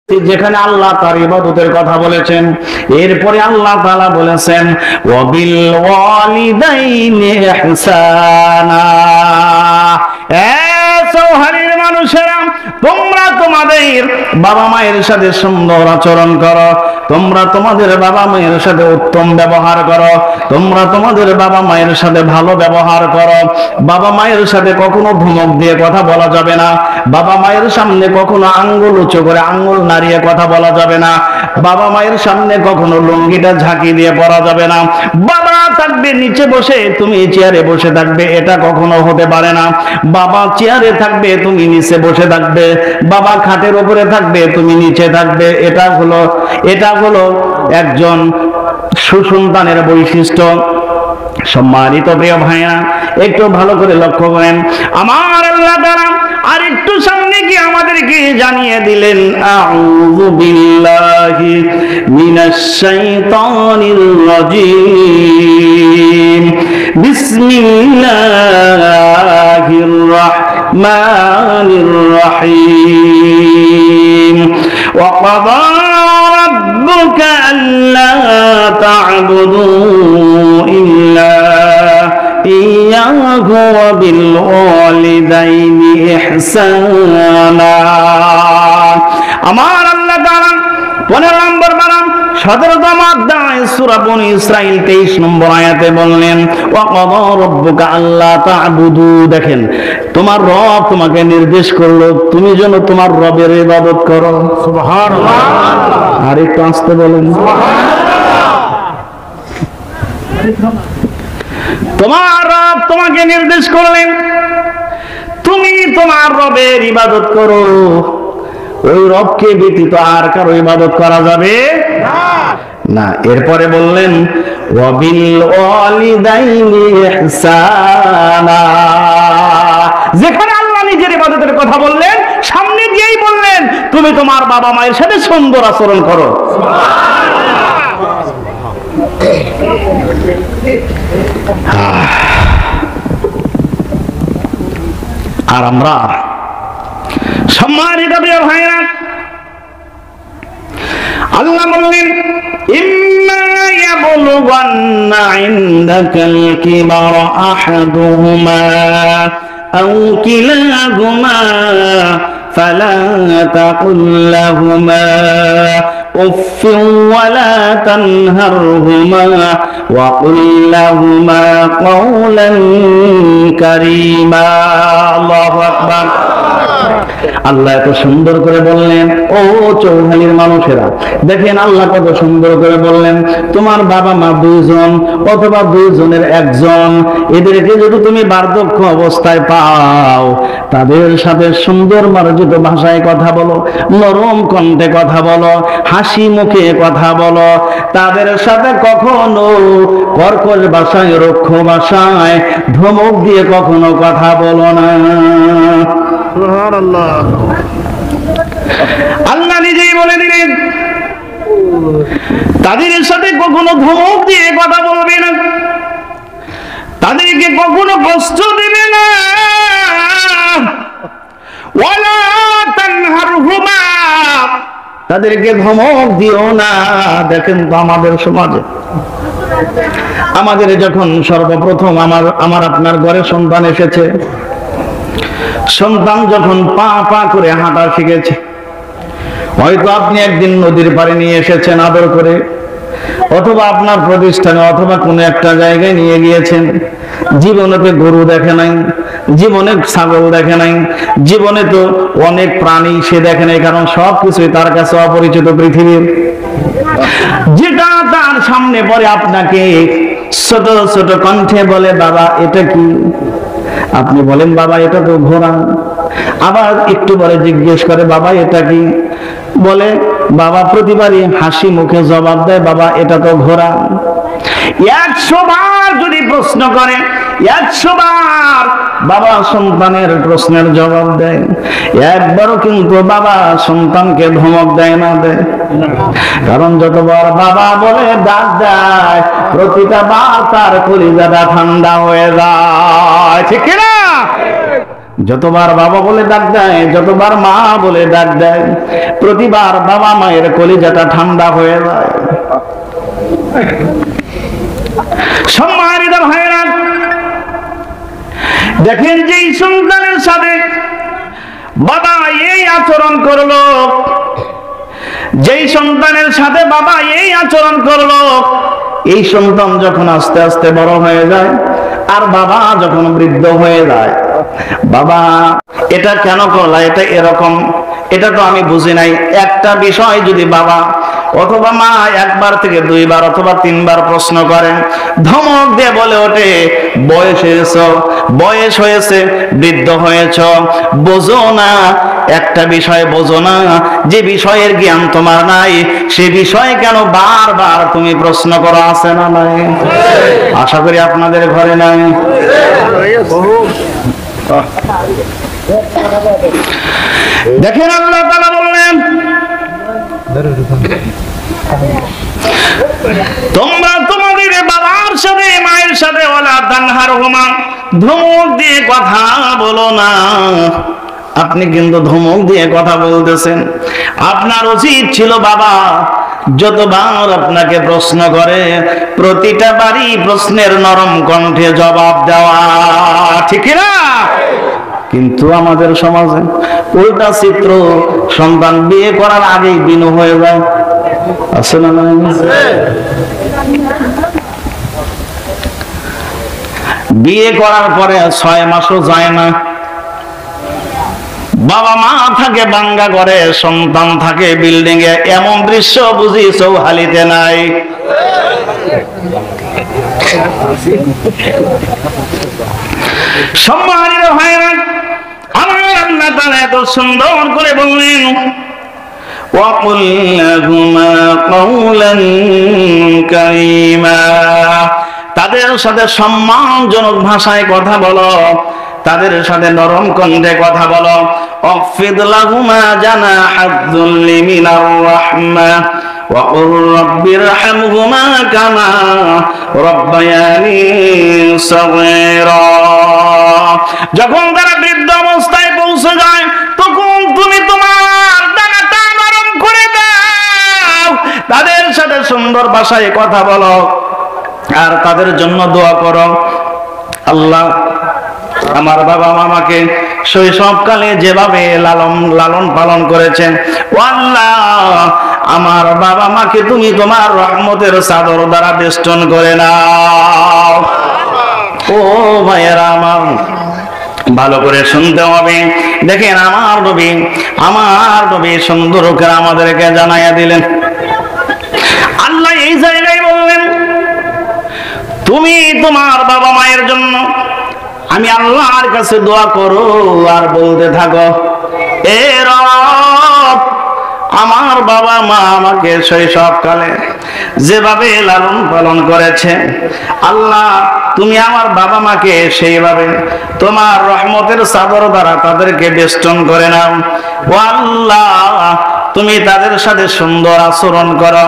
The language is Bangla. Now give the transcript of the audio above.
যেখানে আল্লাহ তার ইবাদতের কথা বলেছেন, এরপরে আল্লাহ তাআলা বলেছেন ওয়াবিল ওয়ালিদাইনি ইহসানা। চৌহারির মানুষেরা, তোমরা তোমাদের বাবা মায়ের সাথে সুন্দর আচরণ করো, তোমরা তোমাদের বাবা মায়ের সাথে উত্তম ব্যবহার করো, তোমরা তোমাদের বাবা মায়ের সাথে ভালো ব্যবহার করো। বাবা মায়ের সাথে কখনো ধমক দিয়ে কথা বলা যাবে না, বাবা মায়ের সামনে কখনো আঙ্গুল উঁচু করে আঙ্গুল নাড়িয়ে কথা বলা যাবে না, বাবা মায়ের সামনে কখনো লুঙ্গিটা ঝাঁকি দিয়ে পড়া যাবে না। বাবা থাকবে নিচে বসে, তুমি চেয়ারে বসে থাকবে, এটা কখনো হতে পারে না। বাবা চেয়ারে থাকবে, তুমি নিচে বসে থাকবে, বাবা খাটের উপরে থাকবে, তুমি নিচে থাকবে। এটা হলো একজন সুসন্তানের বৈশিষ্ট্য। সম্মানিত প্রিয় ভাইরা, একটু ভালো করে লক্ষ্য করেন, আমার আল্লাহ তাআলা আর একটু সামনে গিয়ে আমাদেরকে জানিয়ে দিলেন আউযু বিল্লাহি মিনাশ শাইতানির রাজীম, বিসমিল্লাহির রাহমানির রাহিম। ওয়া ক্বাদা রাব্বুকা আল্লা তা'বুদু ইল্লা ইয়াহু ওয়া বিল ওয়ালিদাইনি ইহসানা। আমার আল্লাহ তাআলা 15 নম্বর পারা 17তম অধ্যায় সূরা বনী ইসরাঈল 23 নম্বর আয়াতে বললেন ওয়া ক্বাদা রাব্বুকা আল্লা তা'বুদু। দেখেন, তোমার রব তোমাকে নির্দেশ করলো তুমি যেন তোমার রবের ইবাদত করো। সুবহানাল্লাহ। আর একটু আস্তে বলেন সুবহানাল্লাহ। তোমার রব তোমাকে নির্দেশ করলেন তুমি তোমার রবের ইবাদত করো, ওই রবকে ব্যতীত আর কারো ইবাদত করা যাবে না। এরপরে বললেন ওয়াবিল ওয়ালিদাইনি ইহসানা। যেখানে আল্লাহ নিজের ইবাদতের কথা বললেন, সামনে দিয়েই বললেন তুমি তোমার বাবা মায়ের সাথে সুন্দর আচরণ করো। আর আমরা সম্মানিত প্রিয় ভাইরা, আল্লাহ বললেন ইম্মা ইয়াবলুগান্না ইনদাকাল কিবারা আহাদুহুমা আও কিলাহুমা ফালা তাকুল লাহুমা উফ ওয়ালা তানহারহুমা ওয়া কুল লাহুমা কওলান কারীমা। আল্লাহু আকবার। আল্লাহ এত সুন্দর করে বললেন, ও চৌহালির মানুষেরা, দেখেন আল্লাহ কত সুন্দর করে বললেন তোমার বাবা মা দুইজন অথবা দুইজনের একজন, এদেরকে যদি তুমি বার্ধক্য অবস্থায় পাও, তাদের সাথে সুন্দর মার্জিত ভাষায় কথা বলো, নরম কণ্ঠে কথা বলো, হাসি মুখে কথা বলো। তাদের সাথে কখনো কর্কশ ভাষায়, রুক্ষ ভাষায়, ধমক দিয়ে কখনো কথা বলো না। আল্লাহ নিজেই বলে দিলেন তাদের সাথে কখনো ধমক দিয়ে কথা বলবে না, তাদেরকে কখনো কষ্ট দেবে না। ওয়ালা তানহারহুমা, তাদেরকে ধমক দিও না। দেখেন তো আমাদের সমাজে, আমাদের যখন সর্বপ্রথম আমার আপনার ঘরে সন্তান এসেছে, সন্তান যখন পা পা করে হাঁটা শিখেছে, হয়তো আপনি একদিন নদীর পাড়ে নিয়ে এসেছেন আদর করে, অথবা আপনার প্রতিষ্ঠানে অথবা কোনো একটা জায়গায় নিয়ে গিয়েছেন। জীবনে তো গরু দেখে নাই, জীবনে ছাগল দেখে নাই, জীবনে তো অনেক প্রাণী সে দেখে নাই, কারণ সবকিছুই তার কাছে অপরিচিত পৃথিবীর। যেটা তার সামনে পড়ে আপনাকে ছোট ছোট কণ্ঠে বলে বাবা এটা কি, আপনি বলেন বাবা এটা তো ঘোড়া। আবার একটু পরে জিজ্ঞেস করে বাবা এটা কি, বলে বাবা প্রতিবারই হাসি মুখে জবাব দেয় বাবা এটা তো ঘোড়া। 100 বার যদি প্রশ্ন করে, 100 বার বাবা সন্তানের প্রশ্নের জবাব দেয়, একবারও কিন্তু বাবা সন্তানকে ধমক দেয় না, দেয়। কারণ যতবার বাবা বলে ডাক দেয়, প্রতিটা বার তার কলিজাটা ঠান্ডা হয়ে যায়, ঠিক কিনা? যতবার বাবা বলে ডাক দেয়, যতবার মা বলে ডাক দেয়, প্রতিবার বাবা মায়ের কলিজাটা ঠান্ডা হয়ে যায়। সম্মানিত ভাইরা, দেখেন যেই সন্তানের সাথে বাবা এই আচরণ করলো, যেই সন্তানের সাথে বাবা এই আচরণ করলো, এই সন্তান যখন আস্তে আস্তে বড় হয়ে যায় আর বাবা যখন বৃদ্ধ হয়ে যায়, বাবা এটা কেন করলা, এটা এরকম, এটা তো আমি বুঝি নাই, একটা বিষয় যদি বাবা অথবা মা একবার থেকে দুইবার অথবা তিনবার প্রশ্ন করেন, ধমক দিয়ে বলে ওঠে, বয়স হয়েছে, বৃদ্ধ হয়েছ, বোঝো না, একটা বিষয় বোঝো না, যে বিষয়ের জ্ঞান তোমার নাই সে বিষয়ে কেন বারবার তুমি প্রশ্ন করো? আছে না নাই? আশা করি আপনাদের ঘরে নাই। দেখেন আল্লাহ তাআলা বললেন, তোমরা তোমাদের বাবার সাথে মায়ের সাথে ওয়ালা তানহারহুমা, ধমক দিয়ে কথা বলো না। আপনি কিন্তু ধমক দিয়ে কথা বলতেছেন। আপনার উচিত ছিল বাবা যতবার আপনাকে প্রশ্ন করে প্রতিটা বারই প্রশ্নের নরম কণ্ঠে জবাব দেওয়া, ঠিক না? কিন্তু আমাদের সমাজে উল্টা চিত্র, সন্তান বিয়ে করার আগেই বিনু হয়ে যায়। আছে না? বিয়ে করার পরে 6 মাসও যায় না, বাবা মা থাকে বাঙ্গা ঘরে, সন্তান থাকে বিল্ডিং এ। এমন দৃশ্য বুঝি চৌহালিতে নাই? সম্মানিত ভাইরা, আমার আল্লাহ তাআলা এত সুন্দর করে বললেন, ওয়াকুল লাহুমা কাওলান কারীমা, তাদের সাথে সম্মানজনক ভাষায় কথা বলো, তাদের সাথে নরম কণ্ঠে কথা বলো। অফিদ লাহুমা জানাহাদ যুল্লি মিনার রাহমা ওয়া কুর রাব্বিরহামহুমা কামা রাব্বায়ানি সাগীরা। যখন তারা বৃদ্ধ অবস্থায় পৌঁছে যায় তখন তুমি তোমার ডানাটা নরম করে দাও, তাদের সাথে সুন্দর ভাষায় কথা বলো আর তাদের জন্য দোয়া করো। আল্লাহ আমার বাবা মামাকে শৈশবকালে যেভাবে লালন পালন করেছেন, ও আল্লাহ আমার বাবা মাকে তুমি তোমার রহমতের চাদর দ্বারা বেষ্টন করে নাও। ও ভাইয়েরা আমার, ভালো করে শুনতে হবে। দেখেন আমার নবী সুন্দর করে আমাদেরকে জানাইয়া দিলেন। আল্লাহ এই জায়গায় বললেন, তুমি তোমার বাবা মায়ের জন্য আমি আল্লাহর কাছে দোয়া করো আর বলতে থাকো, এ রব আমার বাবা মা আমাকে শৈশবকালে যেভাবে লালন পালন করেছে, আল্লাহ তুমি আমার বাবা মাকে সেইভাবে তোমার রহমতের চাদর দ্বারা তাদেরকে বেষ্টন করে নাও। ও আল্লাহ তুমি তাদের সাথে সুন্দর আচরণ করো।